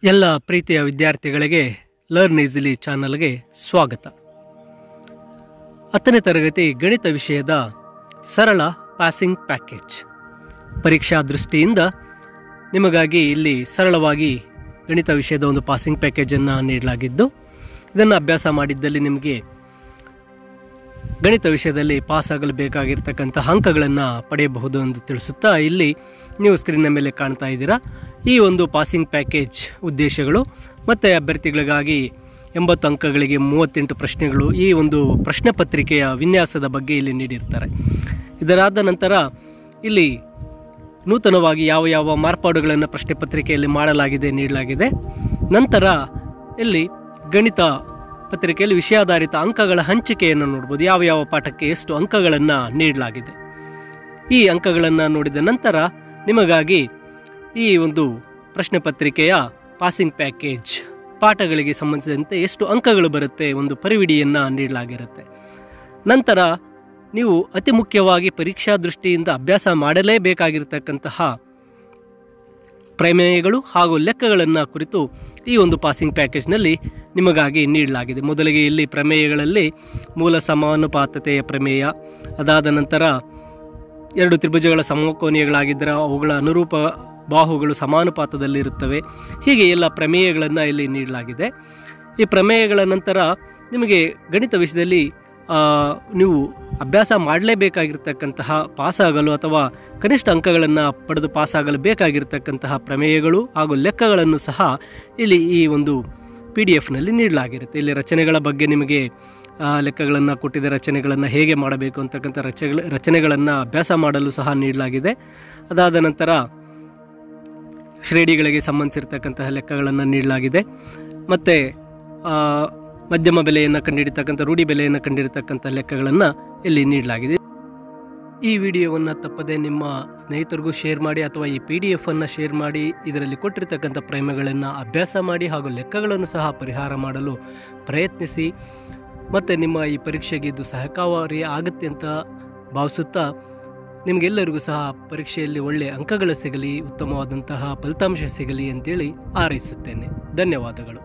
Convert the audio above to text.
ಎಲ್ಲ ಪ್ರೀತಿಯ ವಿದ್ಯಾರ್ಥಿಗಳಿಗೆ ಲರ್ನ್ ಈಸಿಲಿ ಚಾನಲ್ಗೆ ಸ್ವಾಗತ. 10ನೇ ತರಗತಿ ಗಣಿತ ವಿಷಯದ ಸರಳ ಪಾಸಿಂಗ್ ಪ್ಯಾಕೇಜ್ ಪರೀಕ್ಷಾ ದೃಷ್ಟಿಯಿಂದ ನಿಮಗಾಗಿ ಇಲ್ಲಿ ಸರಳವಾಗಿ ಗಣಿತ ವಿಷಯದ ಒಂದು ಪಾಸಿಂಗ್ ಪ್ಯಾಕೇಜನ್ನು ನೀಡಲಾಗಿದ್ದು, ಇದನ್ನು ಅಭ್ಯಾಸ ಮಾಡಿದ್ದಲ್ಲಿ ನಿಮಗೆ ಗಣಿತ ವಿಷಯದಲ್ಲಿ ಪಾಸ್ ಆಗಲು ಬೇಕಾಗಿರ್ತಕ್ಕಂಥ ಅಂಕಗಳನ್ನು ಪಡೆಯಬಹುದು ಎಂದು ತಿಳಿಸುತ್ತಾ ಇಲ್ಲಿ ನೀವು ಸ್ಕ್ರೀನ್ನ ಮೇಲೆ ಕಾಣ್ತಾ ಇದ್ದೀರಾ. ಈ ಒಂದು ಪಾಸಿಂಗ್ ಪ್ಯಾಕೇಜ್ ಉದ್ದೇಶಗಳು ಮತ್ತು ಅಭ್ಯರ್ಥಿಗಳಿಗಾಗಿ 80 ಅಂಕಗಳಿಗೆ 38 ಪ್ರಶ್ನೆಗಳು, ಈ ಒಂದು ಪ್ರಶ್ನೆ ಪತ್ರಿಕೆಯ ವಿನ್ಯಾಸದ ಬಗ್ಗೆ ಇಲ್ಲಿ ನೀಡಿರ್ತಾರೆ. ಇದರಾದ ನಂತರ ಇಲ್ಲಿ ನೂತನವಾಗಿ ಯಾವ ಯಾವ ಮಾರ್ಪಾಡುಗಳನ್ನು ಪ್ರಶ್ನೆ ಪತ್ರಿಕೆಯಲ್ಲಿ ನೀಡಲಾಗಿದೆ. ನಂತರ ಇಲ್ಲಿ ಗಣಿತ ಪತ್ರಿಕೆಯಲ್ಲಿ ವಿಷಯಾಧಾರಿತ ಅಂಕಗಳ ಹಂಚಿಕೆಯನ್ನು ನೋಡ್ಬೋದು. ಯಾವ ಯಾವ ಪಾಠಕ್ಕೆ ಎಷ್ಟು ಅಂಕಗಳನ್ನು ನೀಡಲಾಗಿದೆ. ಈ ಅಂಕಗಳನ್ನು ನೋಡಿದ ನಂತರ ನಿಮಗಾಗಿ ಈ ಒಂದು ಪ್ರಶ್ನೆ ಪತ್ರಿಕೆಯ ಪಾಸಿಂಗ್ ಪ್ಯಾಕೇಜ್ ಪಾಠಗಳಿಗೆ ಸಂಬಂಧಿಸಿದಂತೆ ಎಷ್ಟು ಅಂಕಗಳು ಬರುತ್ತೆ ಒಂದು ಪರಿವಿಡಿಯನ್ನು ನೀಡಲಾಗಿರುತ್ತೆ. ನಂತರ ನೀವು ಅತಿ ಮುಖ್ಯವಾಗಿ ಪರೀಕ್ಷಾ ದೃಷ್ಟಿಯಿಂದ ಅಭ್ಯಾಸ ಮಾಡಲೇಬೇಕಾಗಿರ್ತಕ್ಕಂತಹ ಪ್ರಮೇಯಗಳು ಹಾಗೂ ಲೆಕ್ಕಗಳನ್ನು ಕುರಿತು ಈ ಒಂದು ಪಾಸಿಂಗ್ ಪ್ಯಾಕೇಜ್ನಲ್ಲಿ ನಿಮಗಾಗಿ ನೀಡಲಾಗಿದೆ. ಮೊದಲಿಗೆ ಇಲ್ಲಿ ಪ್ರಮೇಯಗಳಲ್ಲಿ ಮೂಲ ಸಮಾನುಪಾತತೆಯ ಪ್ರಮೇಯ, ಅದಾದ ನಂತರ 2 ತ್ರಿಭುಜಗಳ ಸಮಕೋನೀಯಗಳಾಗಿದ್ದರೆ ಅವುಗಳ ಅನುರೂಪ ಬಾಹುಗಳು ಸಮಾನುಪಾತದಲ್ಲಿರುತ್ತವೆ. ಹೀಗೆ ಎಲ್ಲ ಪ್ರಮೇಯಗಳನ್ನು ಇಲ್ಲಿ ನೀಡಲಾಗಿದೆ. ಈ ಪ್ರಮೇಯಗಳ ನಂತರ ನಿಮಗೆ ಗಣಿತ ವಿಷಯದಲ್ಲಿ ನೀವು ಅಭ್ಯಾಸ ಮಾಡಲೇಬೇಕಾಗಿರ್ತಕ್ಕಂತಹ ಪಾಸಾಗಲು ಅಥವಾ ಕನಿಷ್ಠ ಅಂಕಗಳನ್ನು ಪಡೆದು ಪಾಸಾಗಲು ಬೇಕಾಗಿರ್ತಕ್ಕಂತಹ ಪ್ರಮೇಯಗಳು ಹಾಗೂ ಲೆಕ್ಕಗಳನ್ನು ಸಹ ಇಲ್ಲಿ ಈ ಒಂದು PDF-ನಲ್ಲಿ ನೀಡಲಾಗಿರುತ್ತೆ. ಇಲ್ಲಿ ರಚನೆಗಳ ಬಗ್ಗೆ ನಿಮಗೆ ಲೆಕ್ಕಗಳನ್ನು ಕೊಟ್ಟಿದೆ. ರಚನೆಗಳನ್ನು ಹೇಗೆ ಮಾಡಬೇಕು ಅಂತಕ್ಕಂಥ ರಚನೆಗಳನ್ನು ಅಭ್ಯಾಸ ಮಾಡಲು ಸಹ ನೀಡಲಾಗಿದೆ. ಅದಾದ ನಂತರ ಶ್ರೇಣಿಗಳಿಗೆ ಸಂಬಂಧಿಸಿರ್ತಕ್ಕಂತಹ ಲೆಕ್ಕಗಳನ್ನು ನೀಡಲಾಗಿದೆ. ಮತ್ತು ಮಧ್ಯಮ ಬೆಲೆಯನ್ನು ಕಂಡುಹಿಡಿತಕ್ಕಂಥ ರೂಢಿ ಬೆಲೆಯನ್ನು ಕಂಡುಹಿಡಿತಕ್ಕಂಥ ಲೆಕ್ಕಗಳನ್ನು ಇಲ್ಲಿ ನೀಡಲಾಗಿದೆ. ಈ ವಿಡಿಯೋವನ್ನು ತಪ್ಪದೆ ನಿಮ್ಮ ಸ್ನೇಹಿತರಿಗೂ ಶೇರ್ ಮಾಡಿ ಅಥವಾ ಈ PDF-ಅನ್ನು ಶೇರ್ ಮಾಡಿ ಇದರಲ್ಲಿ ಕೊಟ್ಟಿರ್ತಕ್ಕಂಥ ಪ್ರಮೇಯಗಳನ್ನು ಅಭ್ಯಾಸ ಮಾಡಿ ಹಾಗೂ ಲೆಕ್ಕಗಳನ್ನು ಸಹ ಪರಿಹಾರ ಮಾಡಲು ಪ್ರಯತ್ನಿಸಿ. ಮತ್ತು ನಿಮ್ಮ ಈ ಪರೀಕ್ಷೆಗೆ ಇದು ಸಹಕಾರಿ ಆಗುತ್ತೆ ಅಂತ ಭಾವಿಸುತ್ತಾ ನಿಮಗೆಲ್ಲರಿಗೂ ಸಹ ಪರೀಕ್ಷೆಯಲ್ಲಿ ಒಳ್ಳೆಯ ಅಂಕಗಳು ಸಿಗಲಿ, ಉತ್ತಮವಾದಂತಹ ಫಲಿತಾಂಶ ಸಿಗಲಿ ಅಂತೇಳಿ ಹಾರೈಸುತ್ತೇನೆ. ಧನ್ಯವಾದಗಳು.